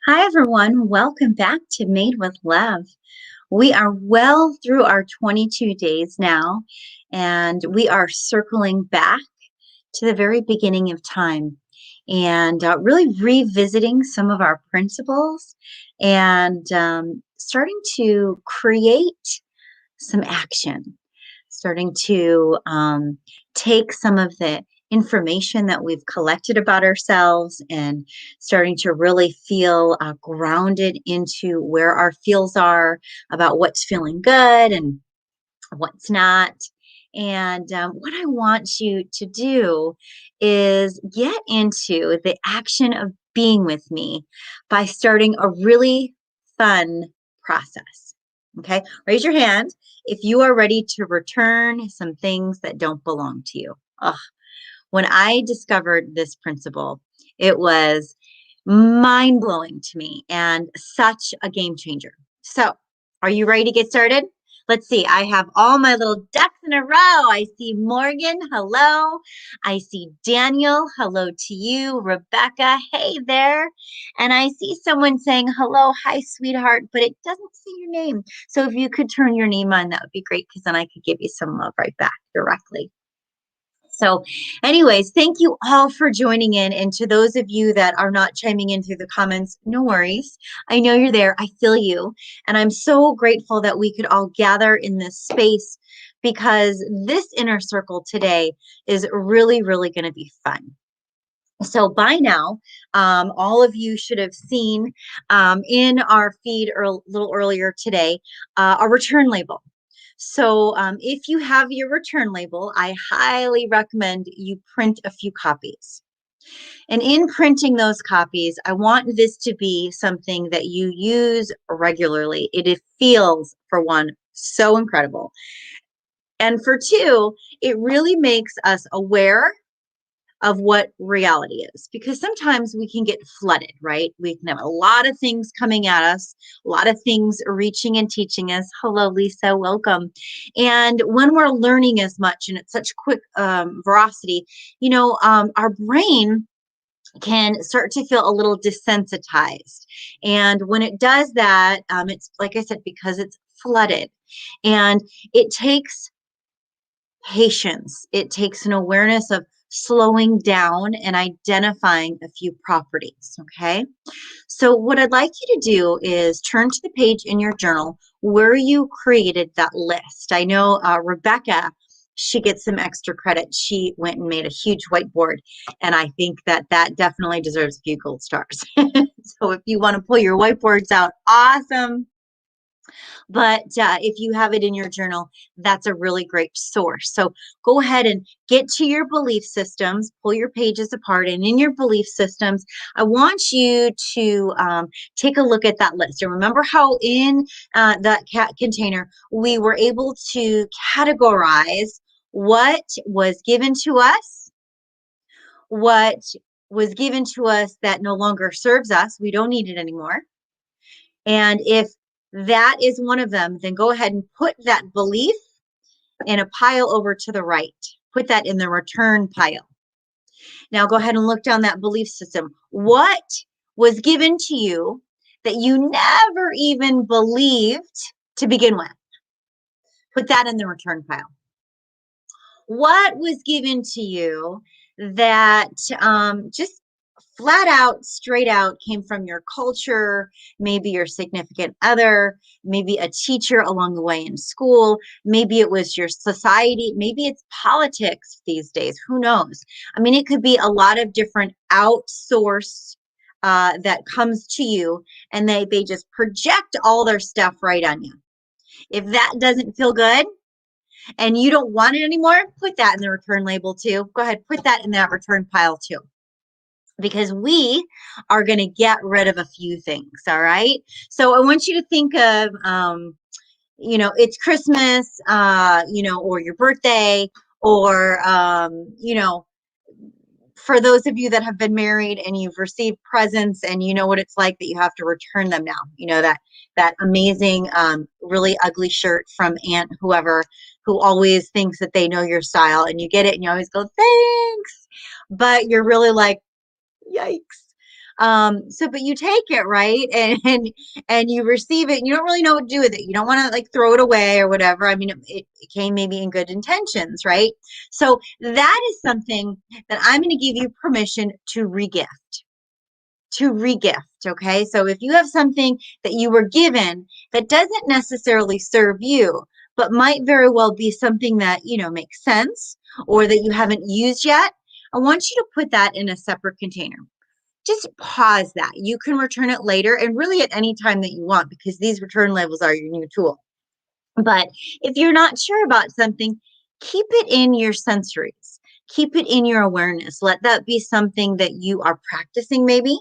Hi, everyone. Welcome back to Made with Love. We are well through our 22 days now, and we are circling back to the very beginning of time and really revisiting some of our principles and starting to create some action, starting to take some of the information that we've collected about ourselves and starting to really feel grounded into where our feels are about what's feeling good and what's not. And what I want you to do is get into the action of being with me by starting a really fun process. Okay, raise your hand if you are ready to return some things that don't belong to you. Ugh. When I discovered this principle, it was mind blowing to me and such a game changer. So, are you ready to get started? Let's see. I have all my little ducks in a row. I see Morgan. Hello. I see Daniel. Hello to you. Rebecca. Hey there. And I see someone saying, hello. Hi, sweetheart. But it doesn't say your name. So if you could turn your name on, that would be great because then I could give you some love right back directly. So, anyways, thank you all for joining in. And to those of you that are not chiming in through the comments, no worries. I know you're there. I feel you. And I'm so grateful that we could all gather in this space because this inner circle today is really, really going to be fun. So by now, all of you should have seen in our feed a little earlier today a return label. So if you have your return label, I highly recommend you print a few copies. And in printing those copies, I want this to be something that you use regularly. It feels, for one, so incredible. And for two, it really makes us aware of what reality is because sometimes we can get flooded, right? We can have a lot of things coming at us, a lot of things reaching and teaching us. Hello, Lisa, welcome. And when we're learning as much and at such quick velocity, our brain can start to feel a little desensitized. And when it does that, it's like I said, because it's flooded. And it takes patience. It takes an awareness of slowing down and identifying a few properties. Okay. So, what I'd like you to do is turn to the page in your journal where you created that list. I know Rebecca, she gets some extra credit. She went and made a huge whiteboard, and I think that that definitely deserves a few gold stars. So, if you want to pull your whiteboards out, awesome. But if you have it in your journal, that's a really great source. So go ahead and get to your belief systems, pull your pages apart, and in your belief systems, I want you to take a look at that list. And remember how in that cat container, we were able to categorize what was given to us, what was given to us that no longer serves us. We don't need it anymore. And if that is one of them, then go ahead and put that belief in a pile over to the right. Put that in the return pile. Now go ahead and look down that belief system. What was given to you that you never even believed to begin with? Put that in the return pile. What was given to you that just flat out, straight out came from your culture, maybe your significant other, maybe a teacher along the way in school, maybe it was your society, maybe it's politics these days, who knows? I mean, it could be a lot of different outsourced that comes to you and they just project all their stuff right on you. If that doesn't feel good, and you don't want it anymore, put that in the return label too. Go ahead, put that in that return pile too. Because we are going to get rid of a few things. All right. So I want you to think of, it's Christmas, or your birthday, or, for those of you that have been married and you've received presents and you know what it's like that you have to return them now, that amazing, really ugly shirt from Aunt whoever who always thinks that they know your style and you get it and you always go, thanks. But you're really like, yikes. But you take it, right? And you receive it and you don't really know what to do with it. You don't want to like throw it away or whatever. I mean, it came maybe in good intentions, right? So that is something that I'm going to give you permission to regift. To regift, okay? So if you have something that you were given that doesn't necessarily serve you, but might very well be something that, makes sense or that you haven't used yet, I want you to put that in a separate container. Just pause that. You can return it later and really at any time that you want because these return labels are your new tool. But if you're not sure about something, keep it in your sensories. Keep it in your awareness. Let that be something that you are practicing maybe,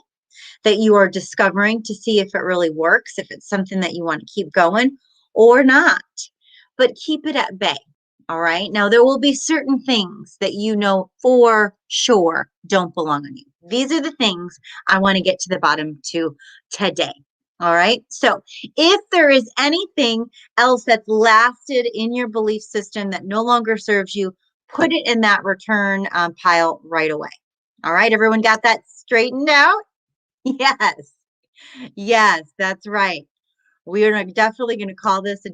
that you are discovering to see if it really works, if it's something that you want to keep going or not. But keep it at bay. All right. Now, there will be certain things that you know for sure don't belong on you. These are the things I want to get to the bottom to today. All right. So, if there is anything else that's lasted in your belief system that no longer serves you, put it in that return pile right away. All right. Everyone got that straightened out? Yes. Yes, that's right. We are definitely going to call this a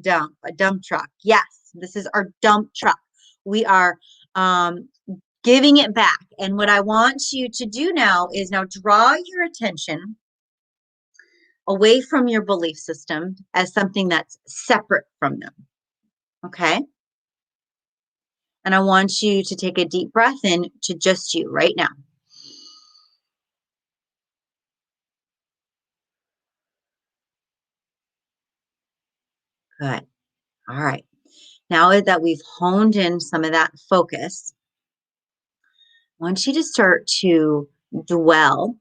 dump truck. Yes, this is our dump truck. We are giving it back. And what I want you to do now is now draw your attention away from your belief system as something that's separate from them. Okay? And I want you to take a deep breath in to just you right now. Good. All right. Now that we've honed in some of that focus, I want you to start to dwell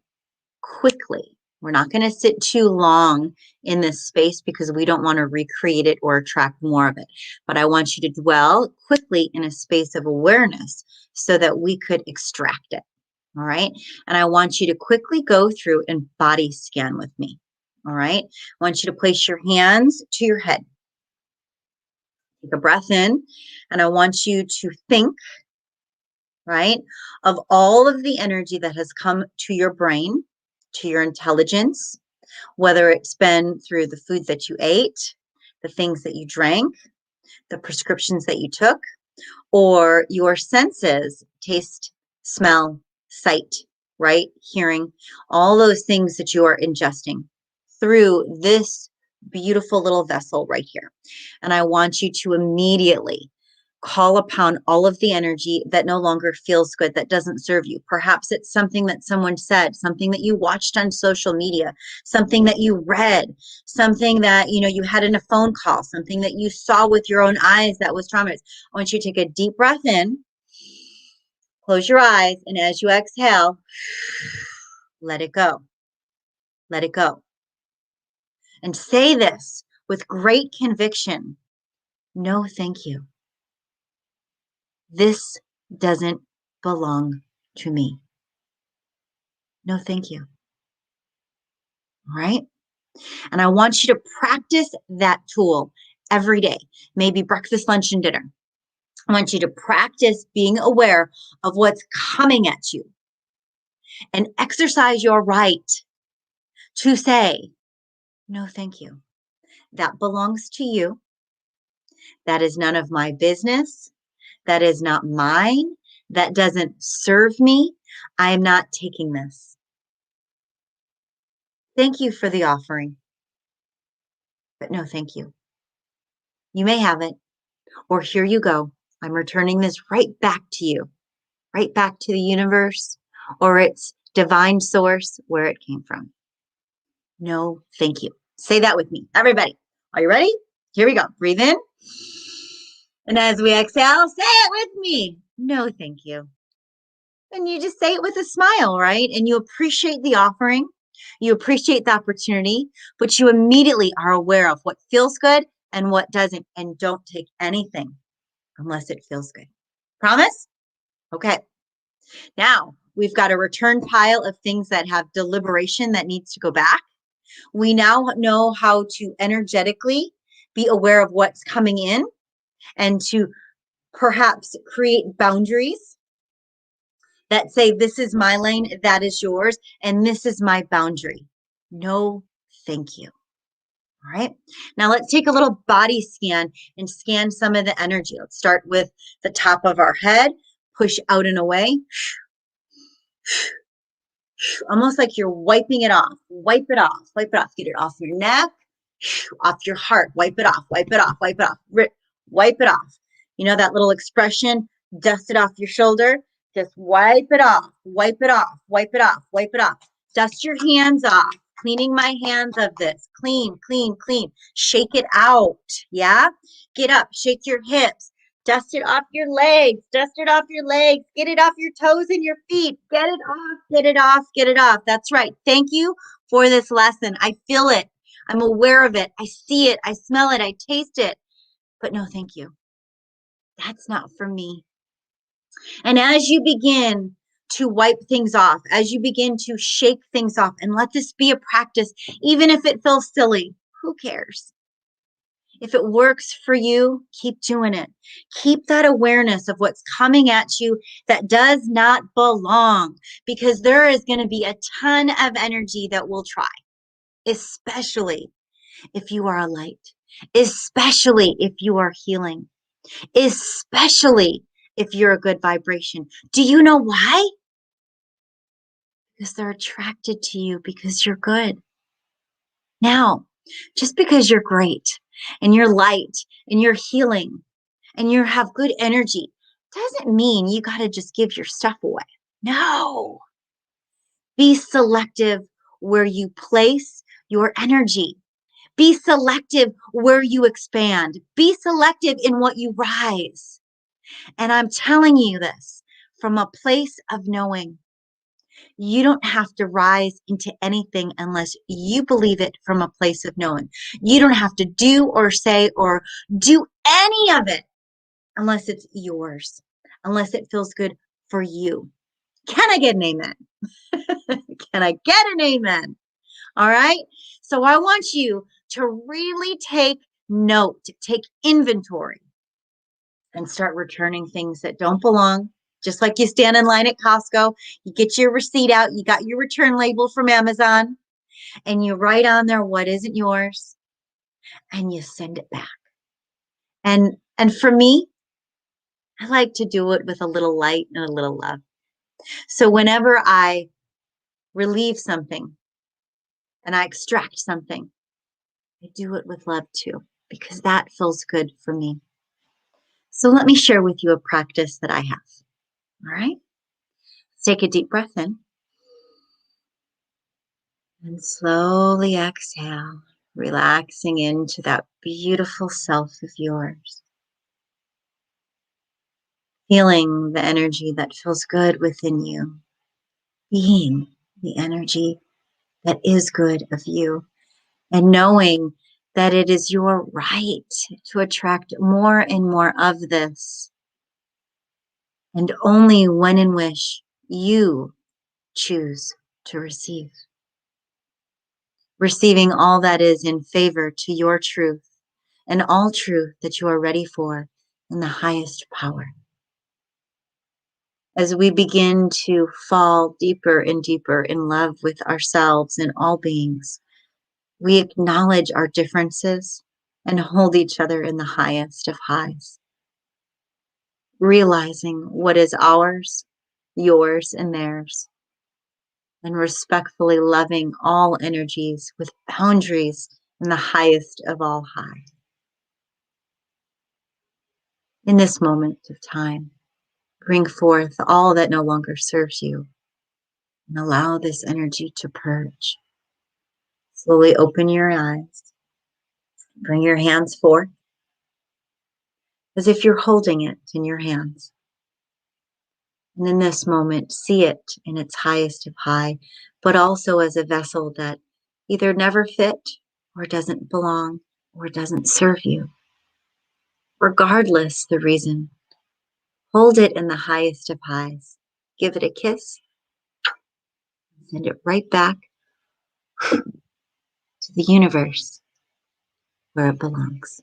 quickly. We're not going to sit too long in this space because we don't want to recreate it or attract more of it. But I want you to dwell quickly in a space of awareness so that we could extract it. All right. And I want you to quickly go through and body scan with me. All right. I want you to place your hands to your head. Take a breath in, and I want you to think, right, of all of the energy that has come to your brain, to your intelligence, whether it's been through the food that you ate, the things that you drank, the prescriptions that you took, or your senses, taste, smell, sight, right, hearing, all those things that you are ingesting through this beautiful little vessel right here. And I want you to immediately call upon all of the energy that no longer feels good, that doesn't serve you. Perhaps it's something that someone said, something that you watched on social media, something that you read, something that you had in a phone call, something that you saw with your own eyes that was traumatized. I want you to take a deep breath in, close your eyes, and as you exhale, let it go. Let it go. And say this with great conviction. No, thank you. This doesn't belong to me. No, thank you. All right. And I want you to practice that tool every day, maybe breakfast, lunch, and dinner. I want you to practice being aware of what's coming at you and exercise your right to say, no, thank you. That belongs to you. That is none of my business. That is not mine. That doesn't serve me. I am not taking this. Thank you for the offering, but no, thank you. You may have it, or here you go. I'm returning this right back to you, right back to the universe or its divine source where it came from. No, thank you. Say that with me. Everybody, are you ready? Here we go. Breathe in. And as we exhale, say it with me. No, thank you. And you just say it with a smile, right? And you appreciate the offering. You appreciate the opportunity, but you immediately are aware of what feels good and what doesn't, and don't take anything unless it feels good. Promise? Okay. Now we've got a return pile of things that have deliberation that needs to go back. We now know how to energetically be aware of what's coming in and to perhaps create boundaries that say, this is my lane, that is yours, and this is my boundary. No, thank you. All right. Now let's take a little body scan and scan some of the energy. Let's start with the top of our head, push out and away, almost like you're wiping it off. Wipe it off, wipe it off. Get it off your neck, off your heart. Wipe it off, wipe it off, wipe it off, wipe it off. You know that little expression, dust it off your shoulder? Just wipe it off, wipe it off, wipe it off, wipe it off. Dust your hands off. Cleaning my hands of this. Clean, clean, clean. Shake it out. Yeah? Get up, shake your hips. Dust it off your legs. Dust it off your legs. Get it off your toes and your feet. Get it off, get it off, get it off. That's right. Thank you for this lesson. I feel it. I'm aware of it. I see it. I smell it. I taste it. But no, thank you. That's not for me. And as you begin to wipe things off, as you begin to shake things off, and let this be a practice, even if it feels silly, who cares? If it works for you, keep doing it. Keep that awareness of what's coming at you that does not belong, because there is going to be a ton of energy that will try, especially if you are a light, especially if you are healing, especially if you're a good vibration. Do you know why? Because they're attracted to you because you're good. Now, just because you're great and you're light and you're healing and you have good energy doesn't mean you got to just give your stuff away. No. Be selective where you place your energy. Be selective where you expand. Be selective in what you rise. And I'm telling you this from a place of knowing. You don't have to rise into anything unless you believe it from a place of knowing. You don't have to do or say or do any of it unless it's yours, unless it feels good for you. Can I get an amen? Can I get an amen? All right. So I want you to really take note, take inventory, and start returning things that don't belong. Just like you stand in line at Costco, you get your receipt out, you got your return label from Amazon, and you write on there what isn't yours, and you send it back. And for me, I like to do it with a little light and a little love. So whenever I relieve something and I extract something, I do it with love too, because that feels good for me. So let me share with you a practice that I have. All right? Let's take a deep breath in. And slowly exhale, relaxing into that beautiful self of yours. Feeling the energy that feels good within you. Being the energy that is good of you. And knowing that it is your right to attract more and more of this. And only when and wish you choose to receive. Receiving all that is in favor to your truth and all truth that you are ready for in the highest power. As we begin to fall deeper and deeper in love with ourselves and all beings, we acknowledge our differences and hold each other in the highest of highs. Realizing what is ours, yours, and theirs, and respectfully loving all energies with boundaries in the highest of all high. In this moment of time, bring forth all that no longer serves you and allow this energy to purge. Slowly open your eyes. Bring your hands forth as if you're holding it in your hands. And in this moment, see it in its highest of high, but also as a vessel that either never fit or doesn't belong or doesn't serve you. Regardless the reason, hold it in the highest of highs. Give it a kiss. Send it right back to the universe where it belongs.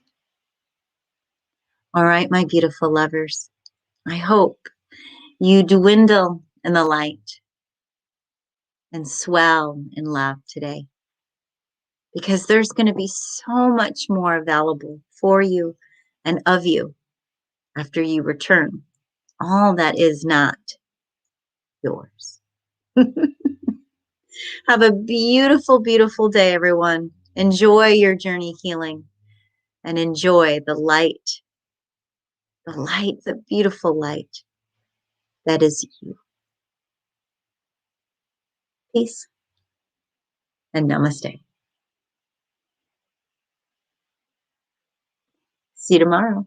All right, my beautiful lovers. I hope you dwindle in the light and swell in love today, because there's going to be so much more available for you and of you after you return all that is not yours. Have a beautiful, beautiful day, everyone. Enjoy your journey healing and enjoy the beautiful light that is you. Peace and namaste. See you tomorrow.